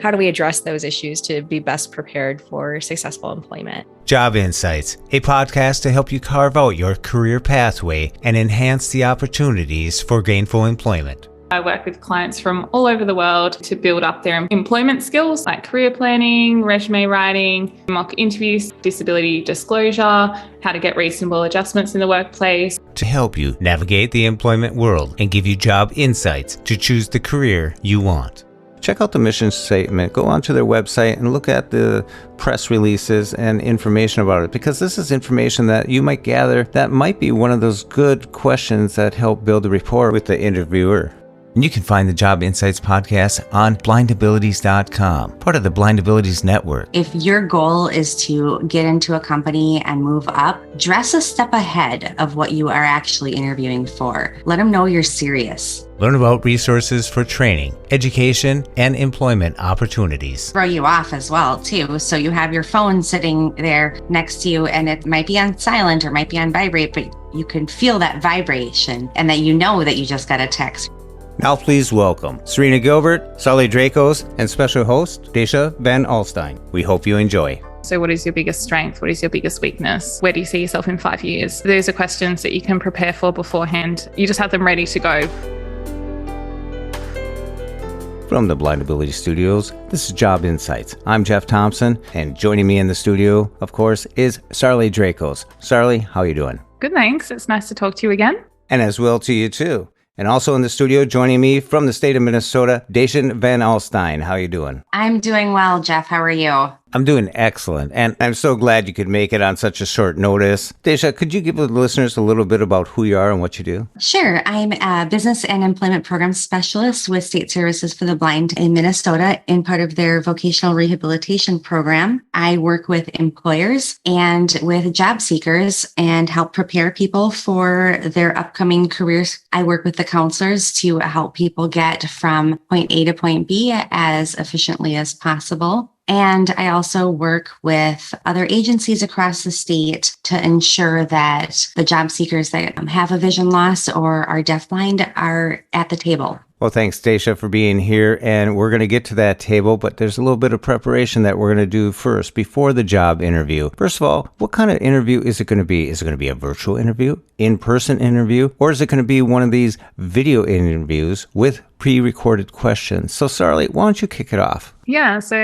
How do we address those issues to be best prepared for successful employment? Job Insights, a podcast to help you carve out your career pathway and enhance the opportunities for gainful employment. I work with clients from all over the world to build up their employment skills like career planning, resume writing, mock interviews, disability disclosure, how to get reasonable adjustments in the workplace. To help you navigate the employment world and give you job insights to choose the career you want. Check out the mission statement, go onto their website and look at the press releases and information about it, because this is information that you might gather that might be one of those good questions that help build a rapport with the interviewer. And you can find the Job Insights podcast on blindabilities.com, part of the Blind Abilities Network. If your goal is to get into a company and move up, dress a step ahead of what you are actually interviewing for. Let them know you're serious. Learn about resources for training, education, and employment opportunities. Throw you off as well, too. So you have your phone sitting there next to you and it might be on silent or might be on vibrate, but you can feel that vibration and that you know that you just got a text. Now please welcome Serena Gilbert, Sarlie Drakos, and special host Dacia Vanalstine. We hope you enjoy. So what is your biggest strength? What is your biggest weakness? Where do you see yourself in 5 years? Those are questions that you can prepare for beforehand. You just have them ready to go. From the Blind Ability Studios, this is Job Insights. I'm Jeff Thompson, and joining me in the studio, of course, is Sarlie Drakos. Sarlie, how are you doing? Good, thanks. It's nice to talk to you again. And as well to you too. And also in the studio, joining me from the state of Minnesota, Dacia Vanalstine. How are you doing? I'm doing well, Jeff. How are you? I'm doing excellent, and I'm so glad you could make it on such a short notice. Dacia, could you give the listeners a little bit about who you are and what you do? Sure. I'm a business and employment program specialist with State Services for the Blind in Minnesota in part of their Vocational Rehabilitation Program. I work with employers and with job seekers and help prepare people for their upcoming careers. I work with the counselors to help people get from point A to point B as efficiently as possible. And I also work with other agencies across the state to ensure that the job seekers that have a vision loss or are deafblind are at the table. Well, thanks, Dacia, for being here. And we're going to get to that table, but there's a little bit of preparation that we're going to do first before the job interview. First of all, what kind of interview is it going to be? Is it going to be a virtual interview, in-person interview, or is it going to be one of these video interviews with pre-recorded questions? So, Sarlie, why don't you kick it off? Yeah, so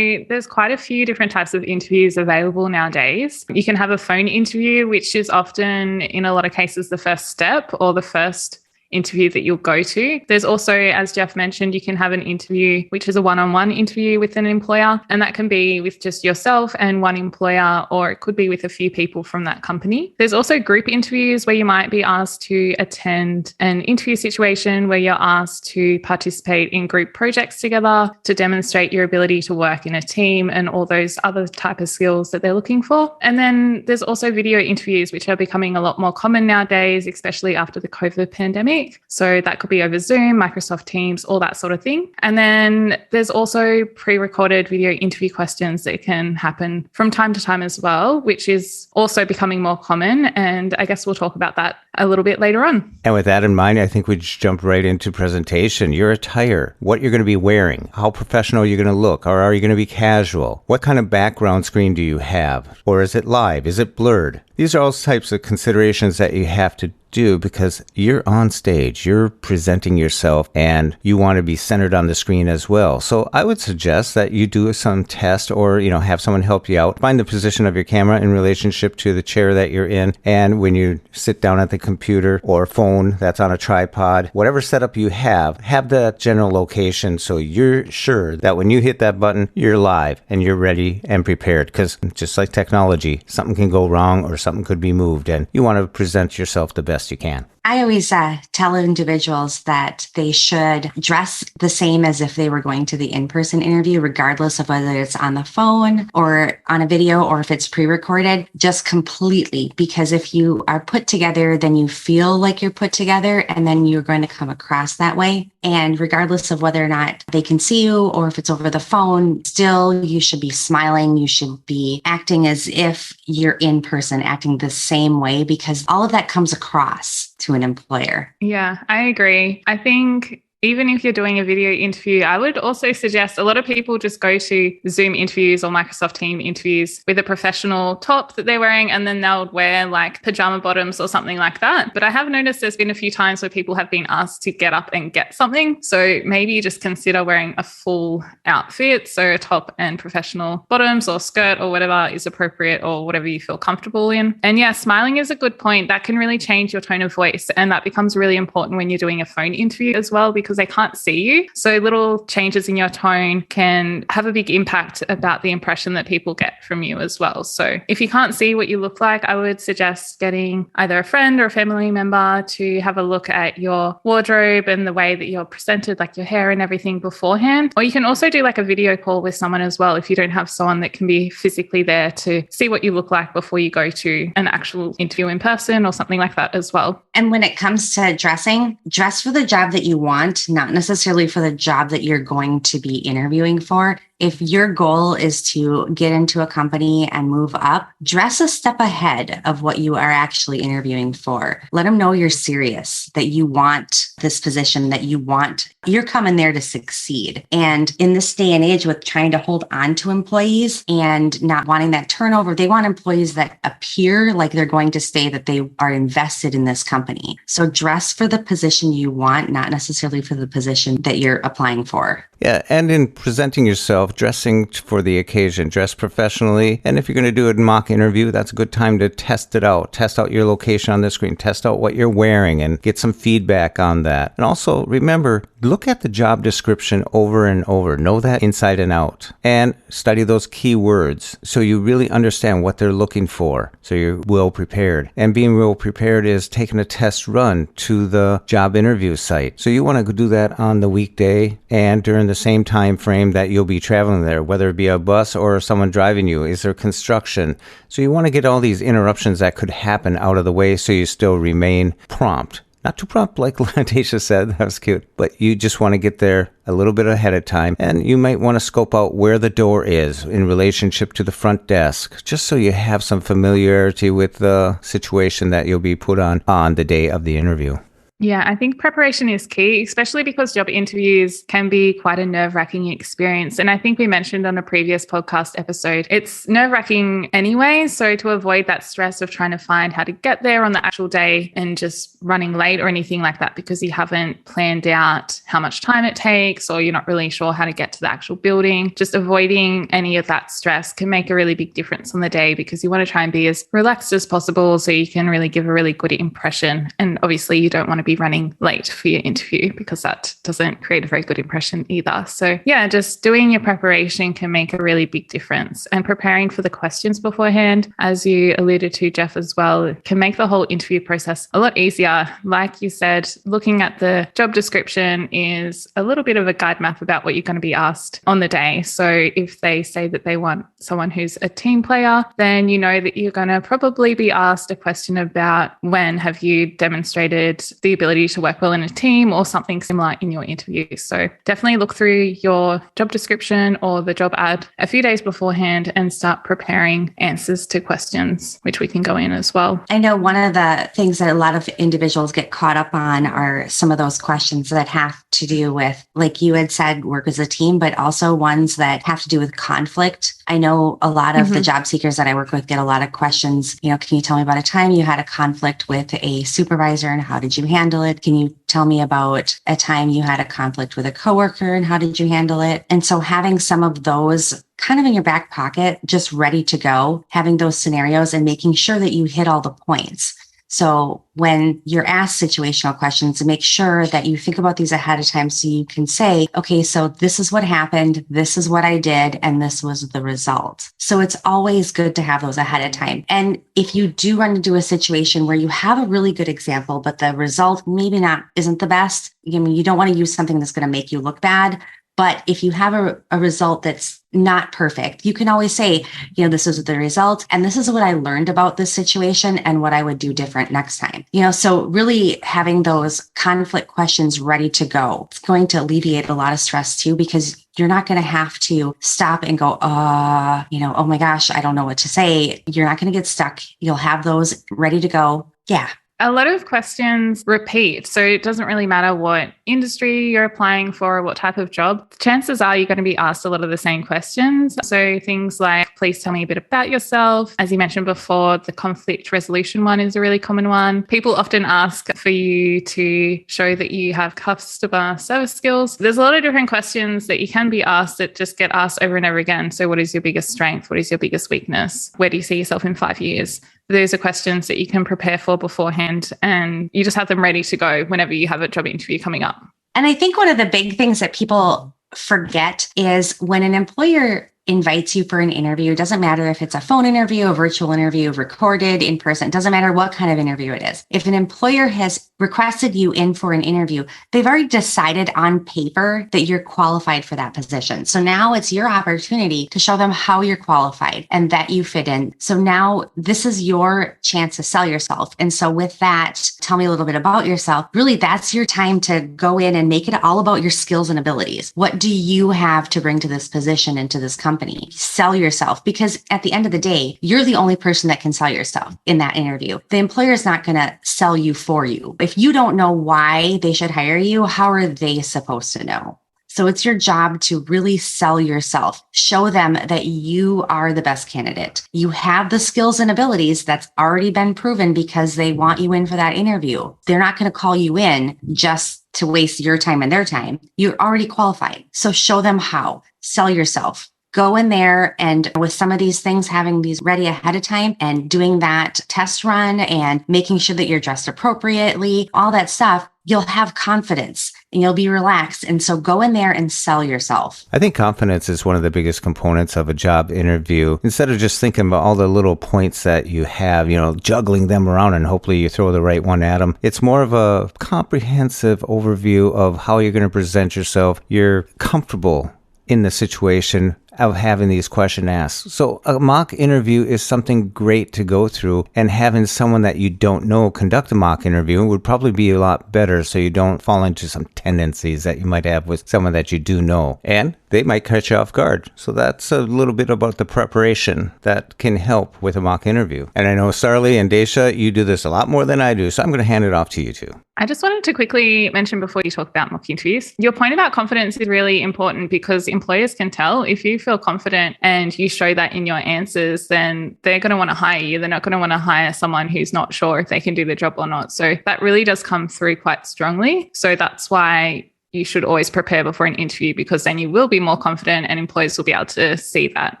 there's quite a few different types of interviews available nowadays. You can have a phone interview, which is often, in a lot of cases, the first step or the first interview that you'll go to. There's also, as Jeff mentioned, you can have an interview, which is a one-on-one interview with an employer, and that can be with just yourself and one employer, or it could be with a few people from that company. There's also group interviews where you might be asked to attend an interview situation where you're asked to participate in group projects together to demonstrate your ability to work in a team and all those other type of skills that they're looking for. And then there's also video interviews, which are becoming a lot more common nowadays, especially after the COVID pandemic. So that could be over Zoom, Microsoft Teams, all that sort of thing. And then there's also pre-recorded video interview questions that can happen from time to time as well, which is also becoming more common. And I guess we'll talk about that a little bit later on. And with that in mind, I think we just jump right into presentation. Your attire, what you're going to be wearing, how professional you're going to look, or are you going to be casual? What kind of background screen do you have? Or is it live? Is it blurred? These are all types of considerations that you have to do because you're on stage, you're presenting yourself, and you want to be centered on the screen as well. So I would suggest that you do some test or, have someone help you out. Find the position of your camera in relationship to the chair that you're in. And when you sit down at the computer or phone that's on a tripod, whatever setup you have that general location so you're sure that when you hit that button, you're live and you're ready and prepared. Because just like technology, something can go wrong or something could be moved, and you want to present yourself the best you can. I always tell individuals that they should dress the same as if they were going to the in-person interview, regardless of whether it's on the phone or on a video or if it's pre-recorded, just completely. Because if you are put together, then you feel like you're put together, and then you're going to come across that way. And regardless of whether or not they can see you or if it's over the phone, still you should be smiling. You should be acting as if you're in person, acting the same way, because all of that comes across to an employer. Yeah, I agree. I think even if you're doing a video interview, I would also suggest a lot of people just go to Zoom interviews or Microsoft Teams interviews with a professional top that they're wearing, and then they'll wear like pajama bottoms or something like that. But I have noticed there's been a few times where people have been asked to get up and get something. So maybe just consider wearing a full outfit. So a top and professional bottoms or skirt or whatever is appropriate or whatever you feel comfortable in. And yeah, smiling is a good point. That can really change your tone of voice. And that becomes really important when you're doing a phone interview as well, because they can't see you. So little changes in your tone can have a big impact about the impression that people get from you as well. So if you can't see what you look like, I would suggest getting either a friend or a family member to have a look at your wardrobe and the way that you're presented, like your hair and everything beforehand. Or you can also do like a video call with someone as well if you don't have someone that can be physically there to see what you look like before you go to an actual interview in person or something like that as well. And when it comes to dressing, dress for the job that you want, not necessarily for the job that you're going to be interviewing for. If your goal is to get into a company and move up, dress a step ahead of what you are actually interviewing for. Let them know you're serious, that you want this position, that you're coming there to succeed. And in this day and age with trying to hold on to employees and not wanting that turnover, they want employees that appear like they're going to stay, that they are invested in this company. So dress for the position you want, not necessarily for the position that you're applying for. Yeah, and in presenting yourself, dressing for the occasion, dress professionally. And if you're going to do a mock interview, that's a good time to test it out. Test out your location on the screen. Test out what you're wearing and get some feedback on that. And also remember, look at the job description over and over. Know that inside and out. And study those key words so you really understand what they're looking for. So you're well prepared. And being well prepared is taking a test run to the job interview site. So you want to do that on the weekday and during the same time frame that you'll be traveling there, whether it be a bus or someone driving you. Is there construction? So you want to get all these interruptions that could happen out of the way so you still remain prompt. Not too prompt like Dacia said, that was cute, but you just want to get there a little bit ahead of time. And you might want to scope out where the door is in relationship to the front desk, just so you have some familiarity with the situation that you'll be put on the day of the interview. Yeah, I think preparation is key, especially because job interviews can be quite a nerve-wracking experience. And I think we mentioned on a previous podcast episode, it's nerve-wracking anyway. So to avoid that stress of trying to find how to get there on the actual day and just running late or anything like that because you haven't planned out how much time it takes or you're not really sure how to get to the actual building, just avoiding any of that stress can make a really big difference on the day because you want to try and be as relaxed as possible so you can really give a really good impression. And obviously you don't want to be running late for your interview because that doesn't create a very good impression either. So yeah, just doing your preparation can make a really big difference, and preparing for the questions beforehand, as you alluded to, Jeff, as well, can make the whole interview process a lot easier. Like you said, looking at the job description is a little bit of a guide map about what you're going to be asked on the day. So if they say that they want someone who's a team player, then you know that you're going to probably be asked a question about when have you demonstrated the ability to work well in a team or something similar in your interview. So definitely look through your job description or the job ad a few days beforehand and start preparing answers to questions, which we can go in as well. I know one of the things that a lot of individuals get caught up on are some of those questions that have to do with, like you had said, work as a team, but also ones that have to do with conflict. I know a lot of the job seekers that I work with get a lot of questions. You know, can you tell me about a time you had a conflict with a supervisor and how did you handle it? Can you tell me about a time you had a conflict with a coworker and how did you handle it? And so having some of those kind of in your back pocket, just ready to go, having those scenarios and making sure that you hit all the points. So when you're asked situational questions, make sure that you think about these ahead of time so you can say, okay, so this is what happened, this is what I did, and this was the result. So it's always good to have those ahead of time. And if you do run into a situation where you have a really good example, but the result maybe isn't the best, I mean, you don't want to use something that's going to make you look bad. But if you have a result that's not perfect, you can always say, you know, this is the result and this is what I learned about this situation and what I would do different next time. You know, so really having those conflict questions ready to go, it's going to alleviate a lot of stress too, because you're not going to have to stop and go, oh my gosh, I don't know what to say. You're not going to get stuck. You'll have those ready to go. Yeah. A lot of questions repeat. So it doesn't really matter what industry you're applying for or what type of job. Chances are you're going to be asked a lot of the same questions. So things like, please tell me a bit about yourself. As you mentioned before, the conflict resolution one is a really common one. People often ask for you to show that you have customer service skills. There's a lot of different questions that you can be asked that just get asked over and over again. So what is your biggest strength? What is your biggest weakness? Where do you see yourself in 5 years? Those are questions that you can prepare for beforehand, and you just have them ready to go whenever you have a job interview coming up. And I think one of the big things that people forget is when an employer invites you for an interview, it doesn't matter if it's a phone interview, a virtual interview, recorded, in person, it doesn't matter what kind of interview it is. If an employer has requested you in for an interview, they've already decided on paper that you're qualified for that position. So now it's your opportunity to show them how you're qualified and that you fit in. So now this is your chance to sell yourself. And so with that, tell me a little bit about yourself. Really, that's your time to go in and make it all about your skills and abilities. What do you have to bring to this position and to this company? Sell yourself, because at the end of the day, you're the only person that can sell yourself in that interview. The employer is not going to sell you for you. If you don't know why they should hire you, how are they supposed to know? So it's your job to really sell yourself. Show them that you are the best candidate. You have the skills and abilities that's already been proven because they want you in for that interview. They're not going to call you in just to waste your time and their time. You're already qualified. So show them how. Sell yourself. Go in there, and with some of these things, having these ready ahead of time and doing that test run and making sure that you're dressed appropriately, all that stuff, you'll have confidence and you'll be relaxed. And so go in there and sell yourself. I think confidence is one of the biggest components of a job interview. Instead of just thinking about all the little points that you have, juggling them around and hopefully you throw the right one at them, it's more of a comprehensive overview of how you're going to present yourself. You're comfortable in the situation of having these questions asked. So a mock interview is something great to go through, and having someone that you don't know conduct a mock interview would probably be a lot better, so you don't fall into some tendencies that you might have with someone that you do know. And they might catch you off guard. So that's a little bit about the preparation that can help with a mock interview. And I know Sarlie and Dacia, you do this a lot more than I do, so I'm going to hand it off to you two. I just wanted to quickly mention before you talk about mock interviews, your point about confidence is really important, because employers can tell if you feel confident and you show that in your answers, then they're going to want to hire you. They're not going to want to hire someone who's not sure if they can do the job or not. So that really does come through quite strongly. So that's why you should always prepare before an interview, because then you will be more confident and employers will be able to see that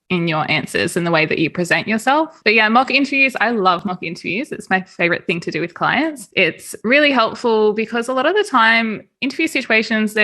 in your answers and the way that you present yourself. But yeah, mock interviews, I love mock interviews. It's my favorite thing to do with clients. It's really helpful because a lot of the time, interview situations,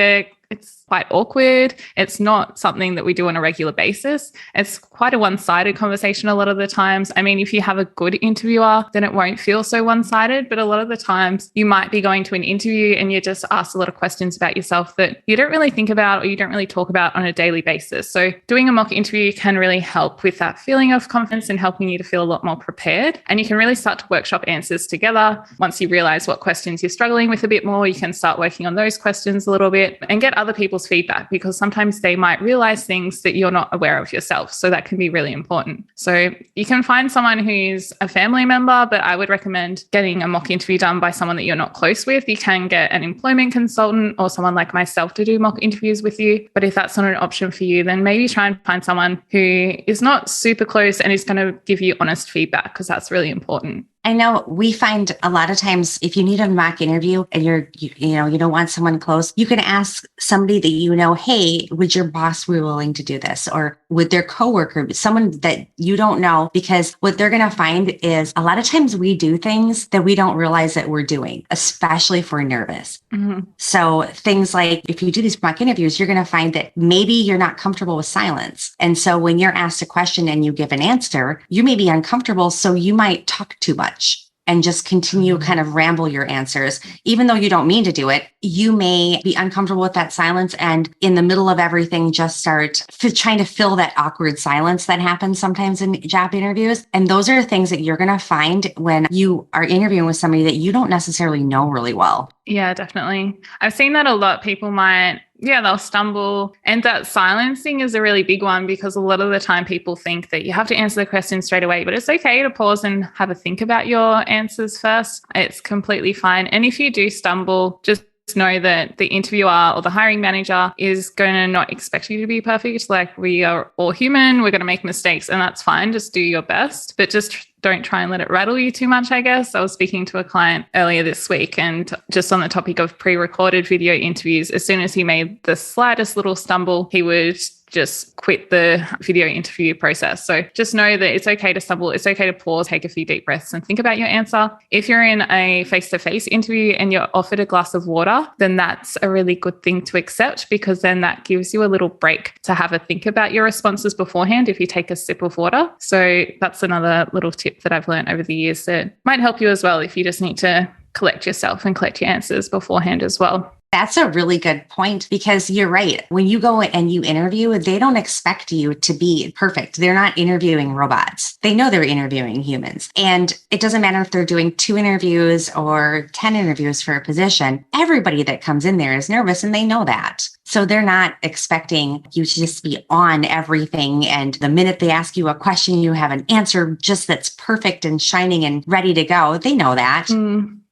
it's quite awkward. It's not something that we do on a regular basis. It's quite a one-sided conversation a lot of the times. I mean, if you have a good interviewer, then it won't feel so one-sided. But a lot of the times you might be going to an interview and you're just asked a lot of questions about yourself that you don't really think about or you don't really talk about on a daily basis. So doing a mock interview can really help with that feeling of confidence and helping you to feel a lot more prepared. And you can really start to workshop answers together. Once you realize what questions you're struggling with a bit more, you can start working on those questions a little bit and get other people's feedback, because sometimes they might realize things that you're not aware of yourself. So that can be really important. So you can find someone who's a family member, but I would recommend getting a mock interview done by someone that you're not close with. You can get an employment consultant or someone like myself to do mock interviews with you. But if that's not an option for you, then maybe try and find someone who is not super close and is going to give you honest feedback, because that's really important. I know we find a lot of times if you need a mock interview and you don't want someone close, you can ask somebody that you know, hey, would your boss be willing to do this? Or would their coworker, someone that you don't know? Because what they're going to find is a lot of times we do things that we don't realize that we're doing, especially if we're nervous. Mm-hmm. So things like if you do these mock interviews, you're going to find that maybe you're not comfortable with silence. And so when you're asked a question and you give an answer, you may be uncomfortable. So you might talk too much and just continue kind of ramble your answers. Even though you don't mean to do it, you may be uncomfortable with that silence and in the middle of everything, just start trying to fill that awkward silence that happens sometimes in job interviews. And those are things that you're going to find when you are interviewing with somebody that you don't necessarily know really well. Yeah, definitely. I've seen that a lot. People might Yeah, they'll stumble. And that silencing is a really big one, because a lot of the time people think that you have to answer the question straight away, but it's okay to pause and have a think about your answers first. It's completely fine. And if you do stumble, just know that the interviewer or the hiring manager is going to not expect you to be perfect. Like, we are all human, we're going to make mistakes, and that's fine. Just do your best, but just don't try and let it rattle you too much, I guess. I was speaking to a client earlier this week, and just on the topic of pre-recorded video interviews, as soon as he made the slightest little stumble, he would just quit the video interview process. So just know that it's okay to stumble. It's okay to pause, take a few deep breaths and think about your answer. If you're in a face-to-face interview and you're offered a glass of water, then that's a really good thing to accept, because then that gives you a little break to have a think about your responses beforehand if you take a sip of water. So that's another little tip that I've learned over the years that might help you as well if you just need to collect yourself and collect your answers beforehand as well. That's a really good point, because you're right. When you go and you interview, they don't expect you to be perfect. They're not interviewing robots. They know they're interviewing humans. And it doesn't matter if they're doing 2 interviews or 10 interviews for a position. Everybody that comes in there is nervous, and they know that. So they're not expecting you to just be on everything. And the minute they ask you a question, you have an answer just that's perfect and shining and ready to go. They know that.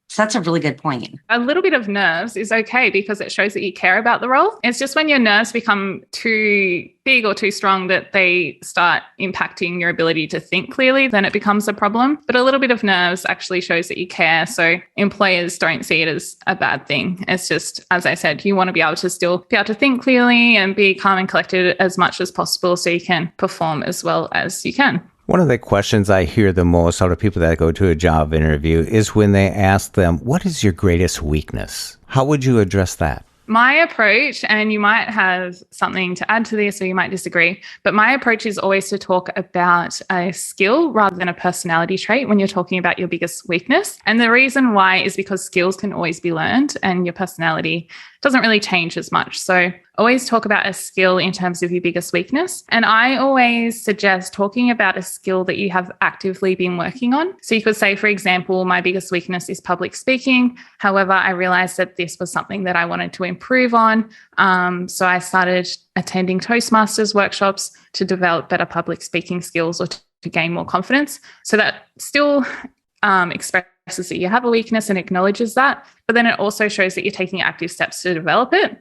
So that's a really good point. A little bit of nerves is okay, because it shows that you care about the role. It's just when your nerves become too big or too strong that they start impacting your ability to think clearly, then it becomes a problem. But a little bit of nerves actually shows that you care. So employers don't see it as a bad thing. It's just, as I said, you want to be able to still be able to think clearly and be calm and collected as much as possible so you can perform as well as you can. One of the questions I hear the most out of people that go to a job interview is when they ask them, what is your greatest weakness? How would you address that? My approach, and you might have something to add to this or you might disagree, but my approach is always to talk about a skill rather than a personality trait when you're talking about your biggest weakness. And the reason why is because skills can always be learned and your personality doesn't really change as much. So always talk about a skill in terms of your biggest weakness. And I always suggest talking about a skill that you have actively been working on. So you could say, for example, my biggest weakness is public speaking. However, I realized that this was something that I wanted to improve on. So I started attending Toastmasters workshops to develop better public speaking skills or to gain more confidence. So that still expresses that you have a weakness and acknowledges that, but then it also shows that you're taking active steps to develop it.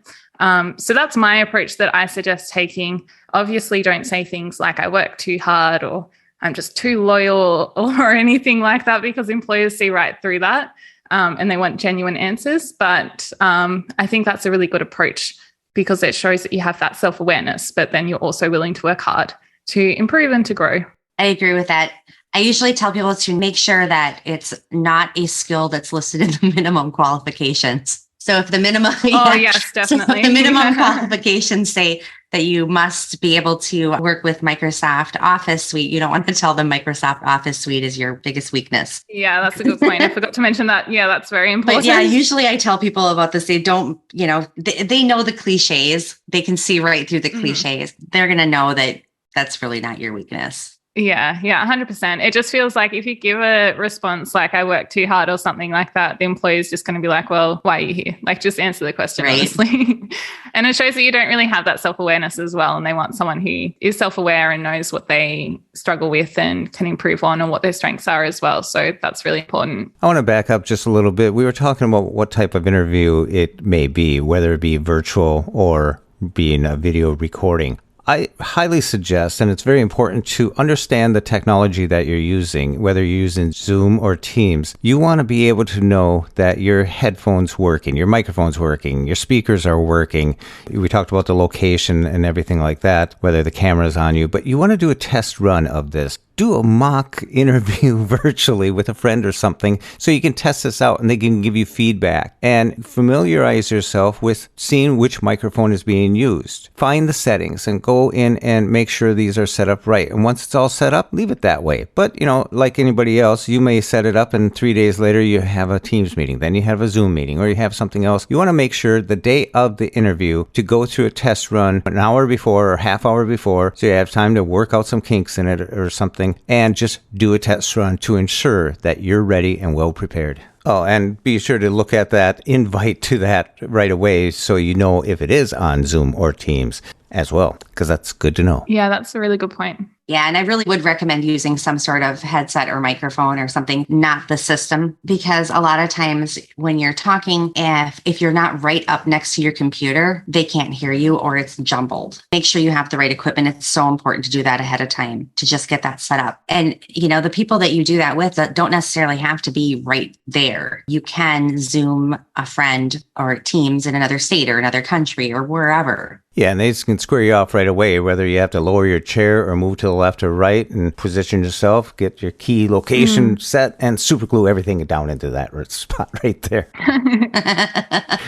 So that's my approach that I suggest taking. Obviously, don't say things like I work too hard or I'm just too loyal or anything like that, because employers see right through that and they want genuine answers. But I think that's a really good approach, because it shows that you have that self-awareness, but then you're also willing to work hard to improve and to grow. I agree with that. I usually tell people to make sure that it's not a skill that's listed in the minimum qualifications. So if the minimum, yes, definitely. So the minimum qualifications say that you must be able to work with Microsoft Office Suite, you don't want to tell them Microsoft Office Suite is your biggest weakness. Yeah, that's a good point. I forgot to mention that. Yeah, that's very important. But yeah, usually I tell people about this. They don't, they know the cliches. They can see right through the cliches. They're going to know that that's really not your weakness. Yeah, 100%. It just feels like if you give a response like I work too hard or something like that, the employee is just going to be like, well, why are you here? Like, just answer the question, right. Honestly. And it shows that you don't really have that self-awareness as well. And they want someone who is self-aware and knows what they struggle with and can improve on and what their strengths are as well. So that's really important. I want to back up just a little bit. We were talking about what type of interview it may be, whether it be virtual or being a video recording. I highly suggest, and it's very important to understand the technology that you're using, whether you're using Zoom or Teams. You want to be able to know that your headphones working, your microphone's working, your speakers are working. We talked about the location and everything like that, whether the camera's on you, but you want to do a test run of this. Do a mock interview virtually with a friend or something so you can test this out and they can give you feedback, and familiarize yourself with seeing which microphone is being used. Find the settings and go in and make sure these are set up right. And once it's all set up, leave it that way. But, like anybody else, you may set it up and 3 days later you have a Teams meeting, then you have a Zoom meeting, or you have something else. You want to make sure the day of the interview to go through a test run an hour before or half hour before, so you have time to work out some kinks in it or something, and just do a test run to ensure that you're ready and well prepared. Oh, and be sure to look at that invite to that right away so you know if it is on Zoom or Teams as well, because that's good to know. Yeah, that's a really good point. Yeah, and I really would recommend using some sort of headset or microphone or something, not the system, because a lot of times when you're talking, if you're not right up next to your computer, they can't hear you or it's jumbled. Make sure you have the right equipment. It's so important to do that ahead of time to just get that set up. And, the people that you do that with don't necessarily have to be right there. You can Zoom a friend or Teams in another state or another country or wherever. Yeah, and they can square you off right away, whether you have to lower your chair or move to the left or right and position yourself, get your key location set, and super glue everything down into that spot right there.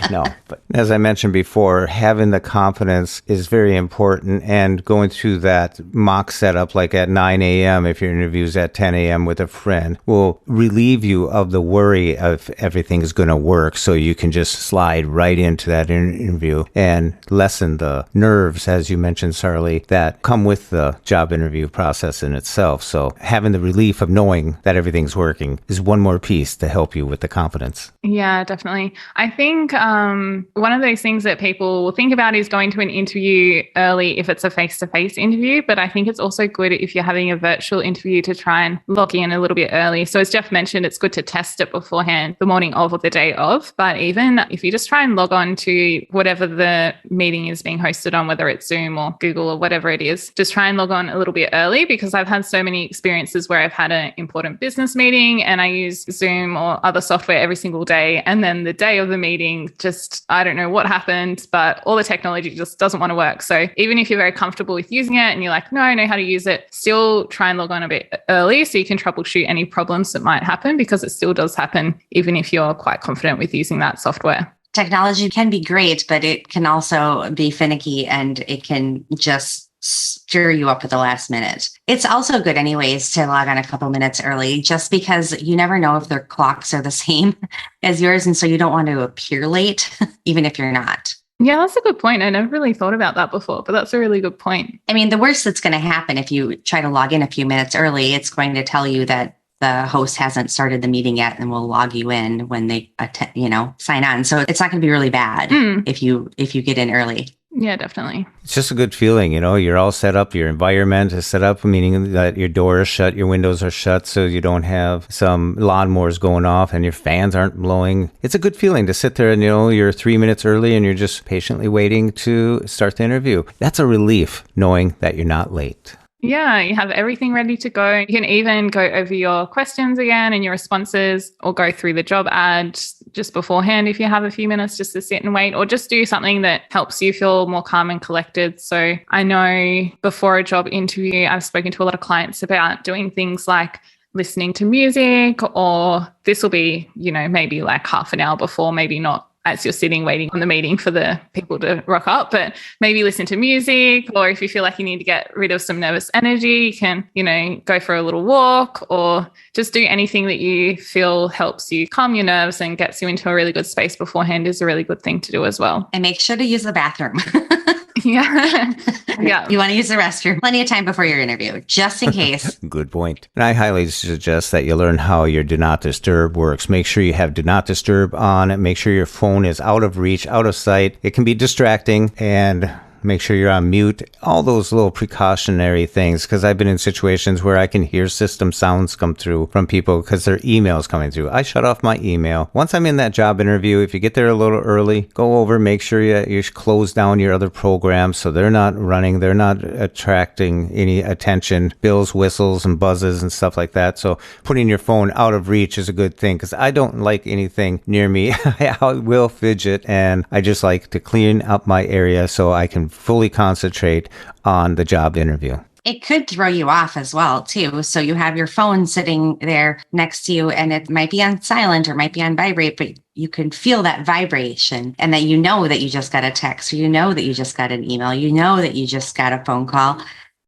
No, but as I mentioned before, having the confidence is very important, and going through that mock setup like at 9 a.m. if your interview's at 10 a.m. with a friend will relieve you of the worry of everything is going to work, so you can just slide right into that interview and lessen the nerves, as you mentioned, Sarlie, that come with the job interview process in itself. So having the relief of knowing that everything's working is one more piece to help you with the confidence. Yeah, definitely. I think one of those things that people will think about is going to an interview early if it's a face-to-face interview, but I think it's also good if you're having a virtual interview to try and log in a little bit early. So as Jeff mentioned, it's good to test it beforehand, the morning of or the day of. But even if you just try and log on to whatever the meeting is being hosted on, whether it's Zoom or Google or whatever it is, just try and log on a little bit early, because I've had so many experiences where I've had an important business meeting and I use Zoom or other software every single day. And then the day of the meeting, just, I don't know what happened, but all the technology just doesn't want to work. So even if you're very comfortable with using it and you're like, no, I know how to use it, still try and log on a bit early so you can troubleshoot any problems that might happen, because it still does happen, even if you're quite confident with using that software. Technology can be great, but it can also be finicky and it can just stir you up at the last minute. It's also good anyways to log on a couple minutes early, just because you never know if their clocks are the same as yours. And so you don't want to appear late, even if you're not. Yeah, that's a good point. I never really thought about that before, but that's a really good point. I mean, the worst that's going to happen if you try to log in a few minutes early, it's going to tell you that the host hasn't started the meeting yet and will log you in when they sign on. So it's not going to be really bad if you get in early. Yeah, definitely. It's just a good feeling, you're all set up, your environment is set up, meaning that your door is shut, your windows are shut, so you don't have some lawnmowers going off and your fans aren't blowing. It's a good feeling to sit there and, you're 3 minutes early and you're just patiently waiting to start the interview. That's a relief knowing that you're not late. Yeah, you have everything ready to go. You can even go over your questions again and your responses, or go through the job ad just beforehand if you have a few minutes just to sit and wait, or just do something that helps you feel more calm and collected. So I know before a job interview, I've spoken to a lot of clients about doing things like listening to music, or this will be, maybe like half an hour before, maybe not as you're sitting waiting on the meeting for the people to rock up, but maybe listen to music, or if you feel like you need to get rid of some nervous energy, you can, go for a little walk, or just do anything that you feel helps you calm your nerves and gets you into a really good space beforehand is a really good thing to do as well. And make sure to use the bathroom. Yeah. Yeah. You want to use the restroom plenty of time before your interview, just in case. Good point. And I highly suggest that you learn how your do not disturb works. Make sure you have do not disturb on. Make sure your phone is out of reach, out of sight. It can be distracting, and make sure you're on mute, all those little precautionary things, because I've been in situations where I can hear system sounds come through from people because their email's coming through. I shut off my email. Once I'm in that job interview, if you get there a little early, go over, make sure you close down your other programs so they're not running, they're not attracting any attention, bills, whistles, and buzzes and stuff like that. So putting your phone out of reach is a good thing, because I don't like anything near me. I will fidget, and I just like to clean up my area so I can fully concentrate on the job interview. It could throw you off as well, too. So you have your phone sitting there next to you, and it might be on silent or might be on vibrate, but you can feel that vibration, and that you know that you just got a text, or you know that you just got an email, you know that you just got a phone call,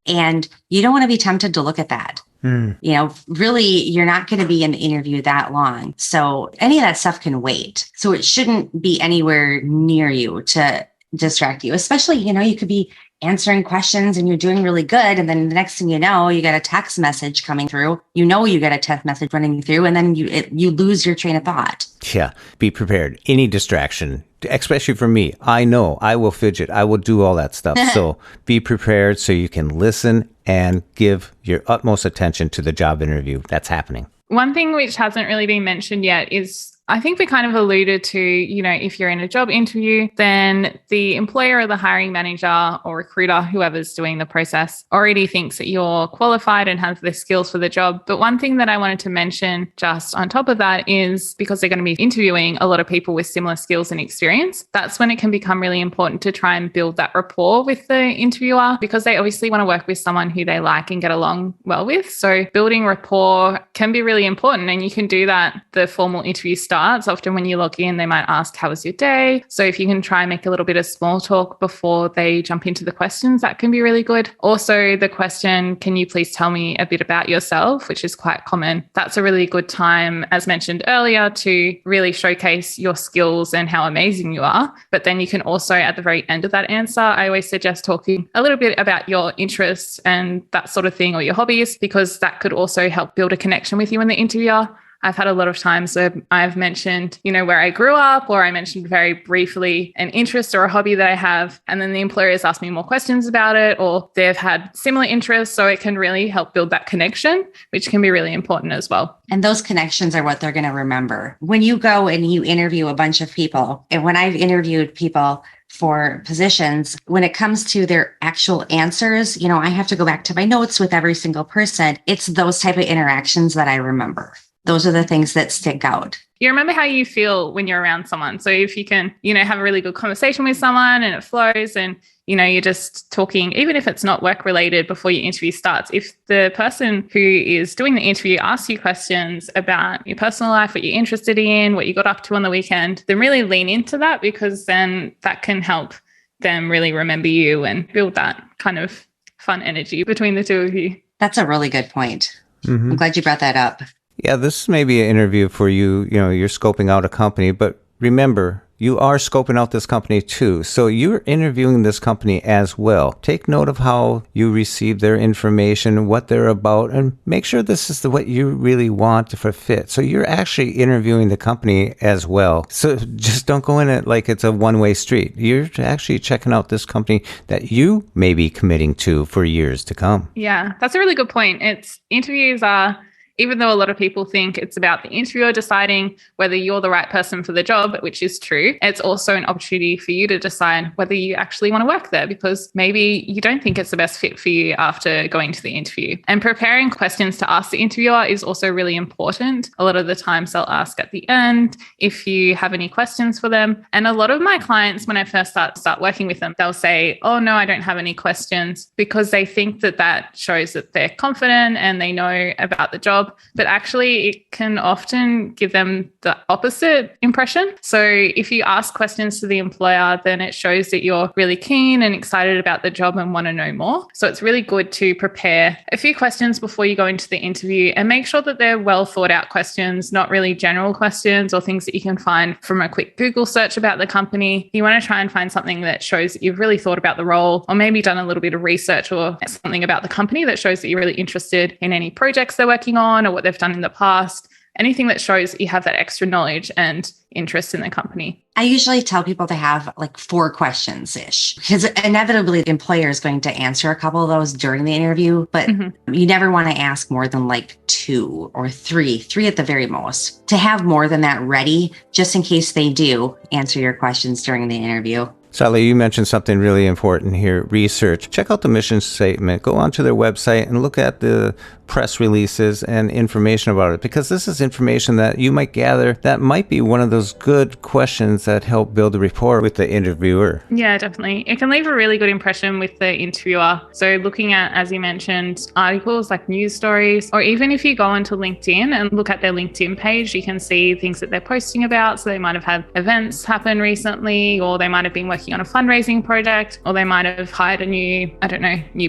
and you don't want to be tempted to look at that. Really, you're not going to be in the interview that long. So any of that stuff can wait. So it shouldn't be anywhere near you to distract you, especially, you could be answering questions and you're doing really good. And then the next thing you know, you get a text message coming through, you get a text message running through, and then you lose your train of thought. Yeah. Be prepared. Any distraction, especially for me, I know I will fidget. I will do all that stuff. So be prepared so you can listen and give your utmost attention to the job interview that's happening. One thing which hasn't really been mentioned yet is, I think we kind of alluded to, if you're in a job interview, then the employer or the hiring manager or recruiter, whoever's doing the process, already thinks that you're qualified and have the skills for the job. But one thing that I wanted to mention just on top of that is, because they're going to be interviewing a lot of people with similar skills and experience, that's when it can become really important to try and build that rapport with the interviewer, because they obviously want to work with someone who they like and get along well with. So building rapport can be really important, and you can do that the formal interview starts. Often when you log in, they might ask, how was your day? So if you can try and make a little bit of small talk before they jump into the questions, that can be really good. Also, the question, can you please tell me a bit about yourself, which is quite common. That's a really good time, as mentioned earlier, to really showcase your skills and how amazing you are. But then you can also, at the very end of that answer, I always suggest talking a little bit about your interests and that sort of thing, or your hobbies, because that could also help build a connection with you and the interviewer. I've had a lot of times where I've mentioned, where I grew up, or I mentioned very briefly an interest or a hobby that I have. And then the employer has asked me more questions about it, or they've had similar interests. So it can really help build that connection, which can be really important as well. And those connections are what they're going to remember. When you go and you interview a bunch of people, and when I've interviewed people for positions, when it comes to their actual answers, I have to go back to my notes with every single person. It's those type of interactions that I remember. Those are the things that stick out. You remember how you feel when you're around someone. So if you can, have a really good conversation with someone and it flows, and, you're just talking, even if it's not work related before your interview starts, if the person who is doing the interview asks you questions about your personal life, what you're interested in, what you got up to on the weekend, then really lean into that, because then that can help them really remember you and build that kind of fun energy between the two of you. That's a really good point. Mm-hmm. I'm glad you brought that up. Yeah, this may be an interview for you. You're scoping out a company, but remember, you are scoping out this company too. So you're interviewing this company as well. Take note of how you receive their information, what they're about, and make sure this is what you really want for fit. So you're actually interviewing the company as well. So just don't go in it like it's a one-way street. You're actually checking out this company that you may be committing to for years to come. Yeah, that's a really good point. Interviews are, even though a lot of people think it's about the interviewer deciding whether you're the right person for the job, which is true, it's also an opportunity for you to decide whether you actually want to work there, because maybe you don't think it's the best fit for you after going to the interview. And preparing questions to ask the interviewer is also really important. A lot of the times they'll ask at the end if you have any questions for them. And a lot of my clients, when I first start working with them, they'll say, oh no, I don't have any questions, because they think that shows that they're confident and they know about the job. But actually, it can often give them the opposite impression. So if you ask questions to the employer, then it shows that you're really keen and excited about the job and want to know more. So it's really good to prepare a few questions before you go into the interview, and make sure that they're well thought out questions, not really general questions or things that you can find from a quick Google search about the company. You want to try and find something that shows that you've really thought about the role, or maybe done a little bit of research or something about the company that shows that you're really interested in any projects they're working on or what they've done in the past. Anything that shows that you have that extra knowledge and interest in the company. I usually tell people to have like 4 questions-ish, because inevitably the employer is going to answer a couple of those during the interview, but you never want to ask more than like 2 or 3 at the very most, to have more than that ready, just in case they do answer your questions during the interview. Sarlie, you mentioned something really important here, research. Check out the mission statement. Go onto their website and look at the press releases and information about it, because this is information that you might gather that might be one of those good questions that help build a rapport with the interviewer. Yeah, definitely. It can leave a really good impression with the interviewer. So looking at, as you mentioned, articles like news stories, or even if you go onto LinkedIn and look at their LinkedIn page, you can see things that they're posting about. So they might have had events happen recently, or they might have been working working on a fundraising project, or they might have hired a new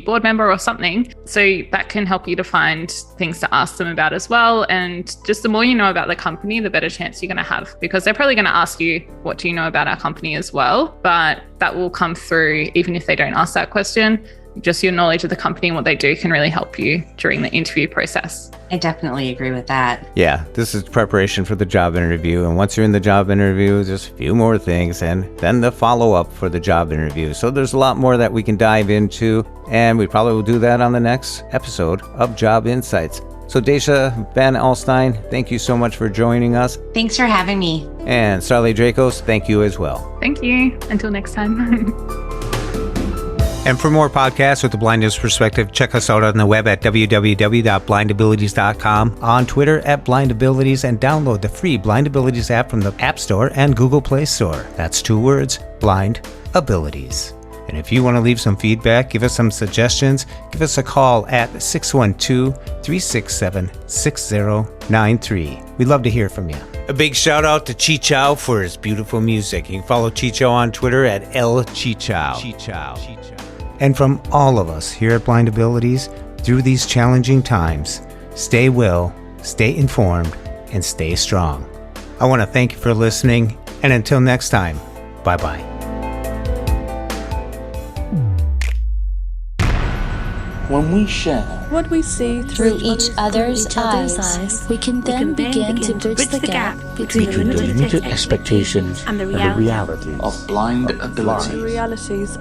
board member or something. So that can help you to find things to ask them about as well. And just the more you know about the company, the better chance you're going to have, because they're probably going to ask you, what do you know about our company as well? But that will come through even if they don't ask that question. Just your knowledge of the company and what they do can really help you during the interview process. I definitely agree with that. Yeah, this is preparation for the job interview. And once you're in the job interview, there's a few more things and then the follow-up for the job interview. So there's a lot more that we can dive into, and we probably will do that on the next episode of Job Insights. So Dacia, Vanalstine, thank you so much for joining us. Thanks for having me. And Sarlie Drakos, thank you as well. Thank you. Until next time. And for more podcasts with the Blindness Perspective, check us out on the web at www.blindabilities.com, on Twitter at blindabilities, and download the free Blind Abilities app from the App Store and Google Play Store. That's 2 words, Blind Abilities. And if you want to leave some feedback, give us some suggestions, give us a call at 612-367-6093. We'd love to hear from you. A big shout out to Chichow for his beautiful music. You can follow Chichow on Twitter at LChichow. And from all of us here at Blind Abilities, through these challenging times, stay well, stay informed, and stay strong. I want to thank you for listening, and until next time, bye-bye. When we share what we see through each other's eyes, we can then begin to bridge the gap between the limited expectations and the reality of blind abilities.